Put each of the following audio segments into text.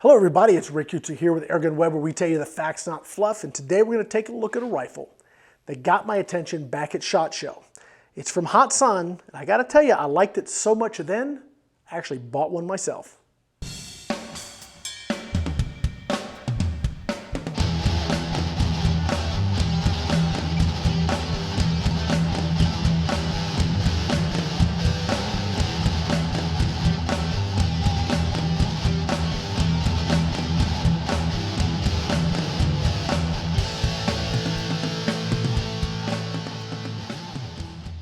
Hello everybody, it's Rick here with AirgunWeb, where we tell you the facts, not fluff, and today we're going to take a look at a rifle that got my attention back at SHOT Show. It's from Hatsan, and I got to tell you, I liked it so much then, I actually bought one myself.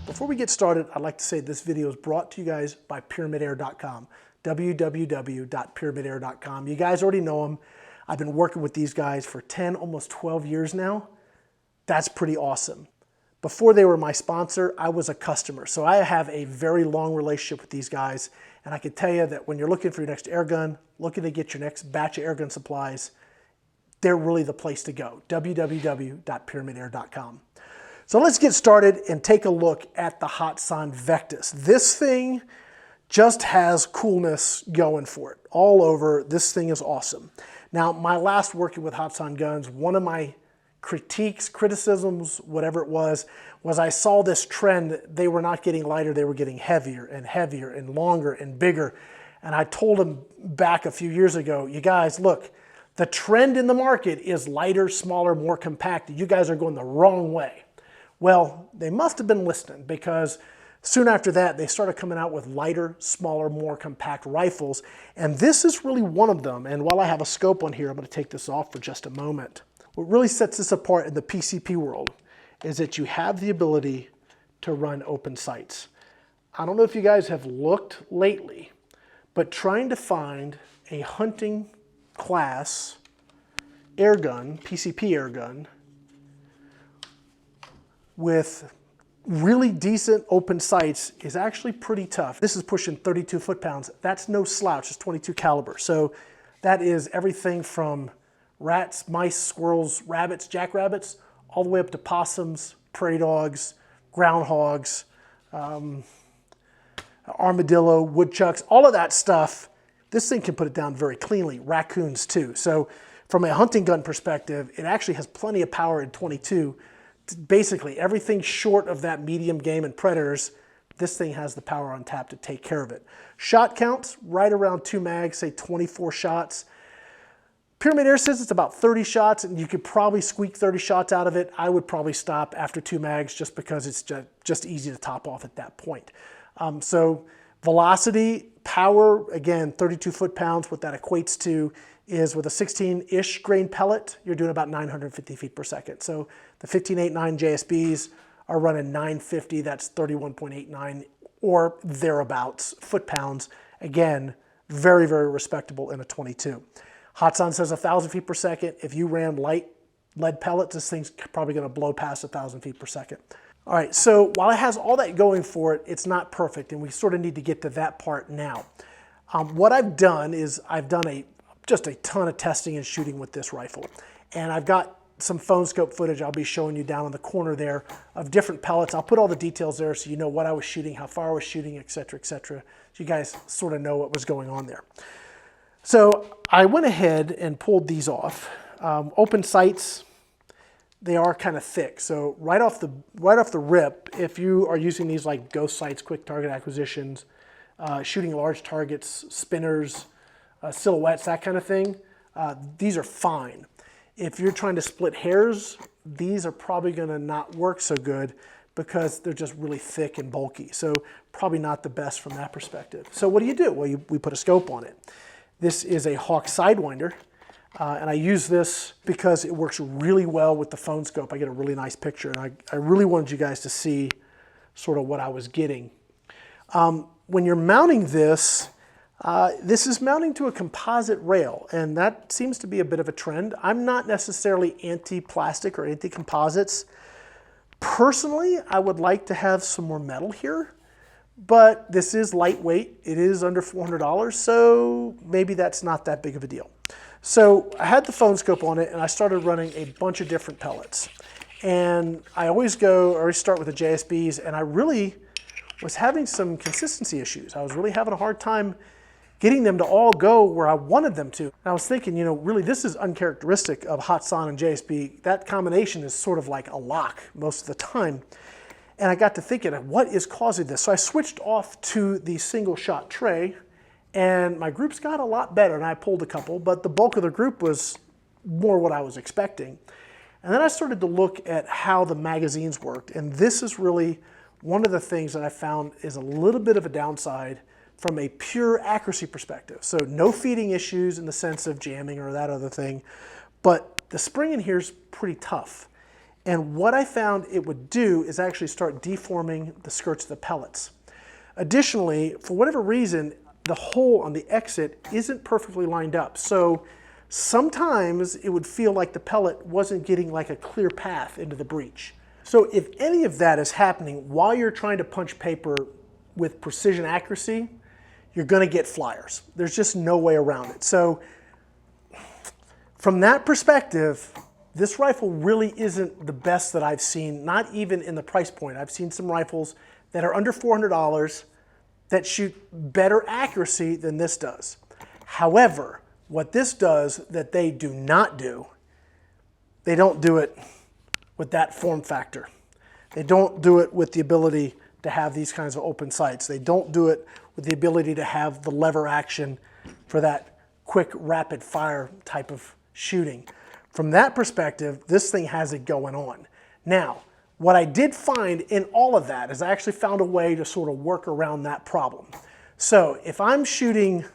Before we get started, I'd like to say this video is brought to you guys by PyramidAir.com, www.pyramidair.com. You guys already know them. I've been working with these guys for 10, almost 12 years now. That's pretty awesome. Before they were my sponsor, I was a customer. So I have a very long relationship with these guys. And I can tell you that when you're looking for your next airgun, looking to get your next batch of airgun supplies, they're really the place to go, www.pyramidair.com. So let's get started and take a look at the Hatsan Vectis. This thing just has coolness going for it. All over, this thing is awesome. Now, my last working with Hatsan guns, one of my criticisms, whatever it was I saw this trend. They were not getting lighter, they were getting heavier and longer and bigger. And I told them back a few years ago, you guys, look, the trend in the market is lighter, smaller, more compact. You guys are going the wrong way. Well, they must have been listening, because soon after that, they started coming out with lighter, smaller, more compact rifles. And this is really one of them. And while I have a scope on here, I'm going to take this off for just a moment. What really sets this apart in the PCP world is that you have the ability to run open sights. I don't know if you guys have looked lately, but trying to find a hunting class airgun, PCP airgun, with really decent open sights is actually pretty tough. This is pushing 32 foot-pounds. That's no slouch, it's 22 caliber. So that is everything from rats, mice, squirrels, rabbits, jackrabbits, all the way up to possums, prairie dogs, groundhogs, armadillo, woodchucks, all of that stuff. This thing can put it down very cleanly. Raccoons too. So from a hunting gun perspective, it actually has plenty of power in 22. Basically everything short of that medium game and predators, this thing has the power on tap to take care of it. Shot counts, right around 2 mags, say 24 shots. Pyramid Air says it's about 30 shots, and you could probably squeak 30 shots out of it. I would probably stop after 2 mags just because it's just easy to top off at that point. So velocity, power, again, 32 foot-pounds, what that equates to is with a 16-ish grain pellet, you're doing about 950 feet per second. So the 15.89 JSBs are running 950, that's 31.89 or thereabouts foot-pounds. Again, very, very respectable in a 22. Hatsan says 1,000 feet per second. If you ran light lead pellets, this thing's probably gonna blow past 1,000 feet per second. All right, so while it has all that going for it, it's not perfect, and we sort of need to get to that part now. What I've done is I've done just a ton of testing and shooting with this rifle. And I've got some PhoneSkope footage I'll be showing you down in the corner there of different pellets. I'll put all the details there so you know what I was shooting, how far I was shooting, et cetera, so you guys sort of know what was going on there. So I went ahead and pulled these off. Open sights, they are kind of thick. So right off the rip, if you are using these like ghost sights, quick target acquisitions, shooting large targets, spinners, silhouettes, that kind of thing, these are fine. If you're trying to split hairs, these are probably going to not work so good because they're just really thick and bulky. So probably not the best from that perspective. So what do? Well, we put a scope on it. This is a Hawk Sidewinder, and I use this because it works really well with the PhoneSkope. I get a really nice picture, and I really wanted you guys to see sort of what I was getting. When you're mounting this, this is mounting to a composite rail, and that seems to be a bit of a trend. I'm not necessarily anti-plastic or anti-composites. Personally, I would like to have some more metal here, but this is lightweight. It is under $400, so maybe that's not that big of a deal. So I had the PhoneSkope on it, and I started running a bunch of different pellets. And I always start with the JSBs, and I really was having some consistency issues. I was really having a hard time getting them to all go where I wanted them to. And I was thinking, really this is uncharacteristic of Hatsan and JSB. That combination is sort of like a lock most of the time. And I got to thinking, what is causing this? So I switched off to the single shot tray, and my groups got a lot better, and I pulled a couple, but the bulk of the group was more what I was expecting. And then I started to look at how the magazines worked, and this is really one of the things that I found is a little bit of a downside from a pure accuracy perspective. So no feeding issues in the sense of jamming or that other thing, but the spring in here is pretty tough. And what I found it would do is actually start deforming the skirts of the pellets. Additionally, for whatever reason, the hole on the exit isn't perfectly lined up. So sometimes it would feel like the pellet wasn't getting like a clear path into the breech. So if any of that is happening while you're trying to punch paper with precision accuracy, you're gonna get flyers. There's just no way around it. So from that perspective, this rifle really isn't the best that I've seen, not even in the price point. I've seen some rifles that are under $400 that shoot better accuracy than this does. However, what this does that they do not do, they don't do it with that form factor. They don't do it with the ability to have these kinds of open sights. They don't do it with the ability to have the lever action for that quick rapid fire type of shooting. From that perspective, this thing has it going on. Now, what I did find in all of that is I actually found a way to sort of work around that problem. So if I'm shooting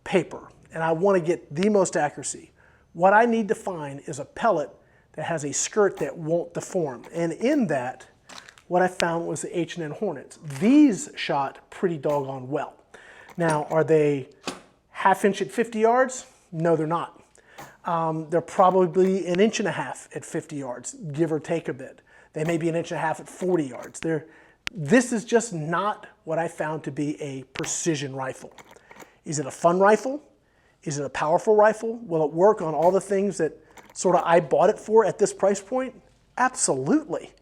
paper and I want to get the most accuracy, what I need to find is a pellet that has a skirt that won't deform. And in that, what I found was the H&N Hornets. These shot pretty doggone well. Now, are they ½ inch at 50 yards? No, they're not. They're probably 1.5 inches at 50 yards, give or take a bit. They may be 1.5 inches at 40 yards. This is just not what I found to be a precision rifle. Is it a fun rifle? Is it a powerful rifle? Will it work on all the things that sort of I bought it for at this price point? Absolutely.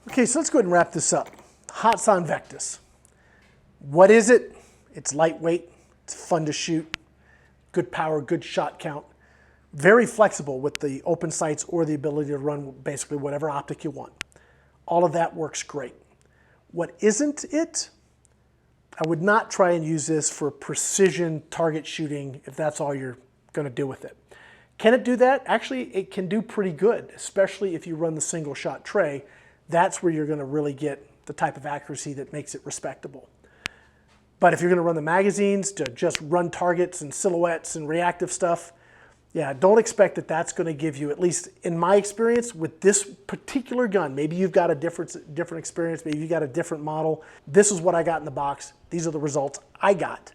Okay, so let's go ahead and wrap this up. Hatsan Vectis. What is it? It's lightweight, it's fun to shoot, good power, good shot count. Very flexible with the open sights or the ability to run basically whatever optic you want. All of that works great. What isn't it? I would not try and use this for precision target shooting if that's all you're going to do with it. Can it do that? Actually, it can do pretty good, especially if you run the single shot tray. That's where you're going to really get the type of accuracy that makes it respectable. But if you're going to run the magazines to just run targets and silhouettes and reactive stuff, yeah, don't expect that that's going to give you, at least in my experience with this particular gun, maybe you've got a different experience, maybe you've got a different model. This is what I got in the box. These are the results I got.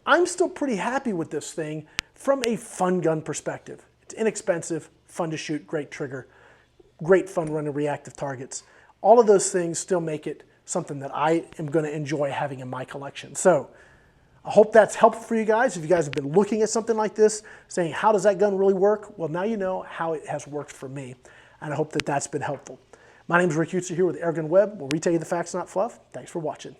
I'm still pretty happy with this thing from a fun gun perspective. It's inexpensive, fun to shoot, great trigger, great fun running reactive targets. All of those things still make it something that I am going to enjoy having in my collection. So I hope that's helpful for you guys. If you guys have been looking at something like this, saying, how does that gun really work? Well, now you know how it has worked for me, and I hope that that's been helpful. My name is Rick Utzer here with AirgunWeb, where we tell you the facts, not fluff. Thanks for watching.